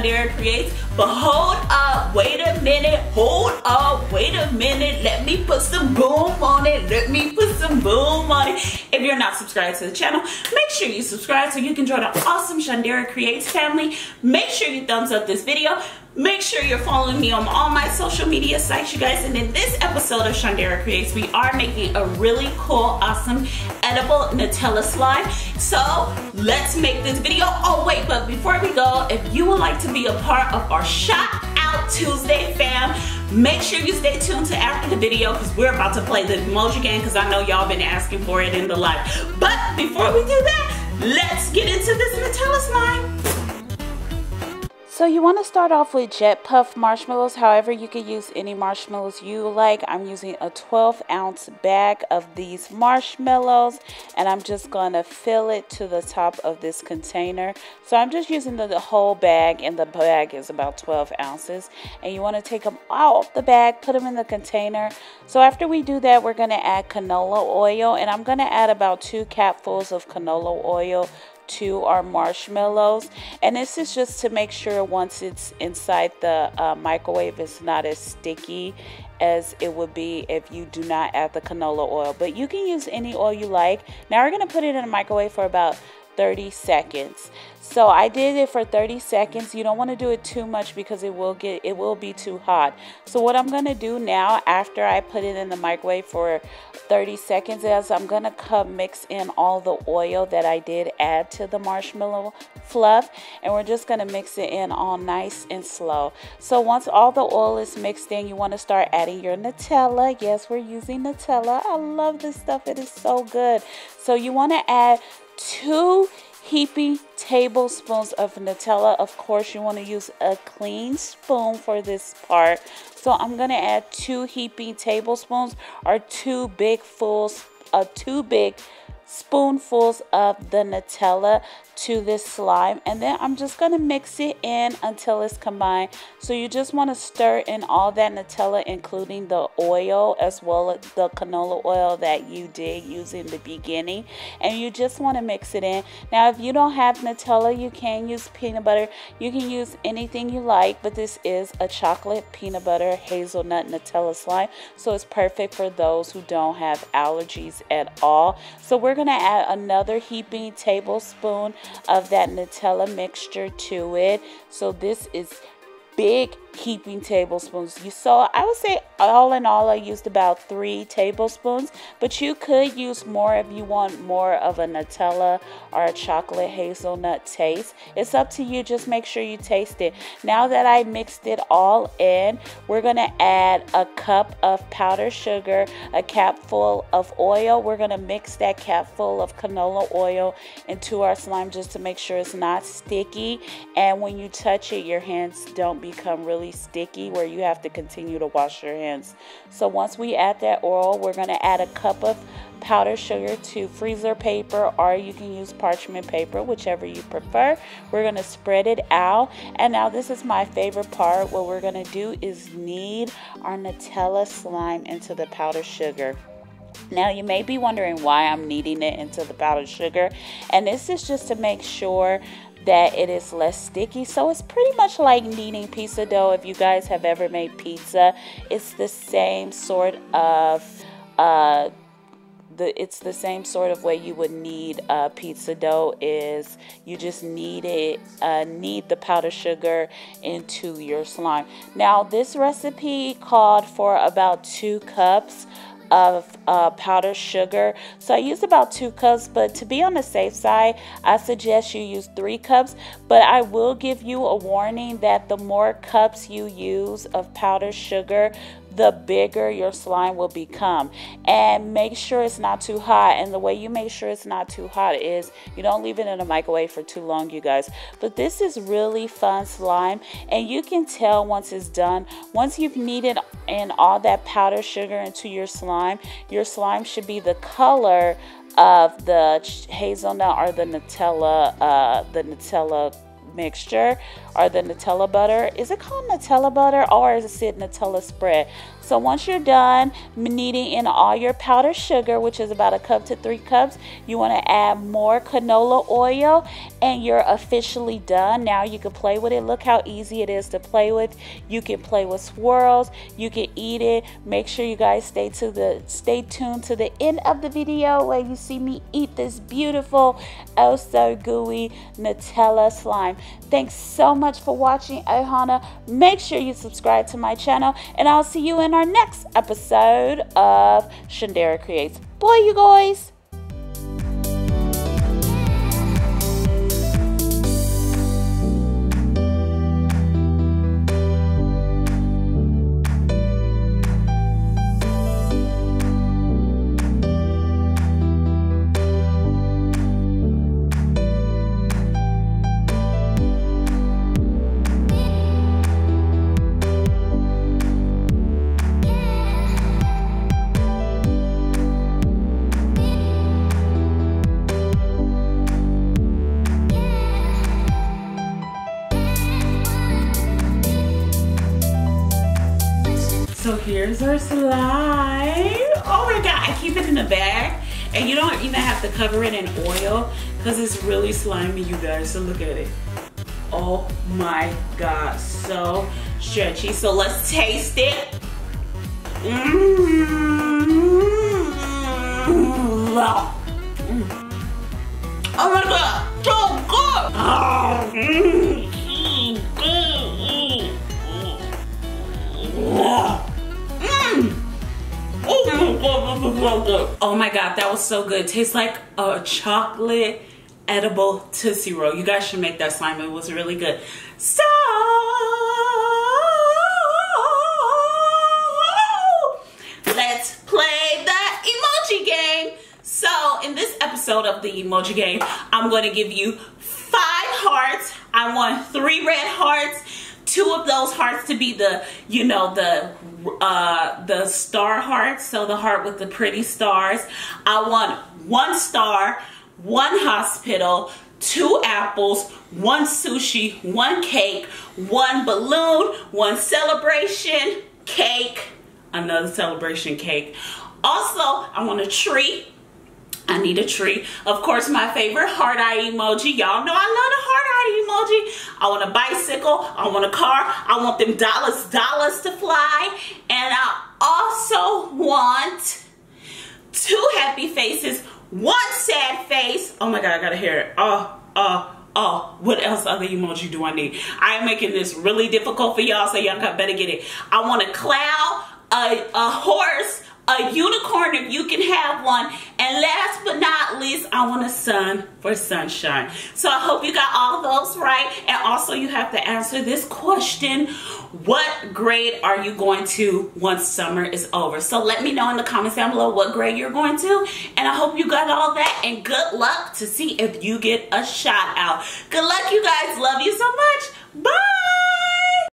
Shundara Creates. But hold up, wait a minute, hold up, wait a minute. Let me put some boom on it. Let me put some boom on it. If you're not subscribed to the channel, make sure you subscribe so you can join the awesome Shundara Creates family. Make sure you thumbs up this video. Make sure you're following me on all my social media sites, you guys. And in this episode of Shundara Creates, we are making a really cool, awesome, edible Nutella slime. So let's make this video. Oh wait, but before we go, if you would like to be a part of our Shout Out Tuesday fam, make sure you stay tuned to after the video because we're about to play the emoji game because I know y'all been asking for it in the live. But before we do that, let's get into this Nutella slime. So you want to start off with jet puff marshmallows. However, you can use any marshmallows you like. I'm using a 12-ounce bag of these marshmallows, and I'm just going to fill it to the top of this container. So I'm just using the whole bag, and the bag is about 12 ounces. And you want to take them out the bag, put them in the container. So after we do that, we're going to add canola oil, and I'm going to add about 2 capfuls of canola oil to our marshmallows. And this is just to make sure once it's inside the microwave, it's not as sticky as it would be if you do not add the canola oil. But you can use any oil you like. Now we're going to put it in the microwave for about 30 seconds. So I did it for 30 seconds. You don't want to do it too much because it will be too hot. So what I'm going to do now after I put it in the microwave for 30 seconds is I'm going to mix in all the oil that I did add to the marshmallow fluff, and we're just going to mix it in all nice and slow. So once all the oil is mixed in, you want to start adding your Nutella. Yes, we're using Nutella. I love this stuff. It is so good. So you want to add 2 heaping tablespoons of Nutella. Of course, you want to use a clean spoon for this part. So I'm going to add 2 heaping tablespoons or 2 big spoonfuls of the Nutella to this slime, and then I'm just going to mix it in until it's combined. So you just want to stir in all that Nutella, including the oil as well as the canola oil that you did use in the beginning, and you just want to mix it in. Now if you don't have Nutella, you can use peanut butter. You can use anything you like, but this is a chocolate peanut butter hazelnut Nutella slime, so it's perfect for those who don't have allergies at all. So we're going to add another heaping tablespoon of that Nutella mixture to it. So this is big heaping tablespoons. You saw, I would say all in all I used about 3 tablespoons, but you could use more if you want more of a Nutella or a chocolate hazelnut taste. It's up to you, just make sure you taste it. Now that I mixed it all in, we're going to add a cup of powdered sugar, a capful of oil. We're going to mix that capful of canola oil into our slime just to make sure it's not sticky, and when you touch it, your hands don't become really sticky where you have to continue to wash your hands. So once we add that oil, we're going to add a cup of powdered sugar to freezer paper, or you can use parchment paper, whichever you prefer. We're going to spread it out, and now this is my favorite part. What we're going to do is knead our Nutella slime into the powdered sugar. Now you may be wondering why I'm kneading it into the powdered sugar, and this is just to make sure that it is less sticky. So it's pretty much like kneading pizza dough. If you guys have ever made pizza, it's the same sort of it's the same sort of way you would knead pizza dough. Is you just knead the powdered sugar into your slime. Now this recipe called for about 2 cups of powdered sugar, so I used about 2 cups, but to be on the safe side, I suggest you use 3 cups. But I will give you a warning that the more cups you use of powdered sugar, the bigger your slime will become. And make sure it's not too hot. And the way you make sure it's not too hot is you don't leave it in the microwave for too long, you guys. But this is really fun slime, and you can tell once it's done. Once you've kneaded in all that powdered sugar into your slime should be the color of the hazelnut or the Nutella mixture or the Nutella butter. Is it called Nutella butter or is it Nutella spread? So once you're done kneading in all your powdered sugar, which is about 1 cup to 3 cups, you want to add more canola oil and you're officially done. Now you can play with it. Look how easy it is to play with. You can play with swirls. You can eat it. Make sure you guys stay tuned to the end of the video where you see me eat this beautiful, oh so gooey Nutella slime. Thanks so much for watching, Ohana. Make sure you subscribe to my channel and I'll see you in our next episode of Shundara Creates. Bye, you guys. So here's our slime. Oh my God, I keep it in the bag and you don't even have to cover it in oil because it's really slimy, you guys, so look at it. Oh my God, so stretchy. So let's taste it. Oh my God, so good. Oh my God, that was so good. Tastes like a chocolate edible Tootsie Roll. You guys should make that slime. It was really good. So let's play the emoji game. So in this episode of the emoji game, I'm going to give you 5 hearts. I want 3 red hearts. 2 of those hearts to be the, you know, the star hearts, so the heart with the pretty stars. I want 1 star, 1 hospital, 2 apples, 1 sushi, 1 cake, 1 balloon, 1 celebration cake, another celebration cake. Also, I want a tree. I need a tree. Of course, my favorite heart eye emoji. Y'all know I love the heart eye emoji. I want a bicycle. I want a car. I want them dollars to fly. And I also want 2 happy faces, 1 sad face. Oh my God, I gotta hear it. Oh, what else other emoji do I need? I am making this really difficult for y'all, so y'all better get it. I want a cloud, a horse, a unicorn if you can have one, and last but not least, I want a sun for sunshine. So I hope you got all those right, and also you have to answer this question: what grade are you going to once summer is over? So let me know in the comments down below what grade you're going to, and I hope you got all that, and good luck to see if you get a shout out. Good luck, you guys. Love you so much. Bye.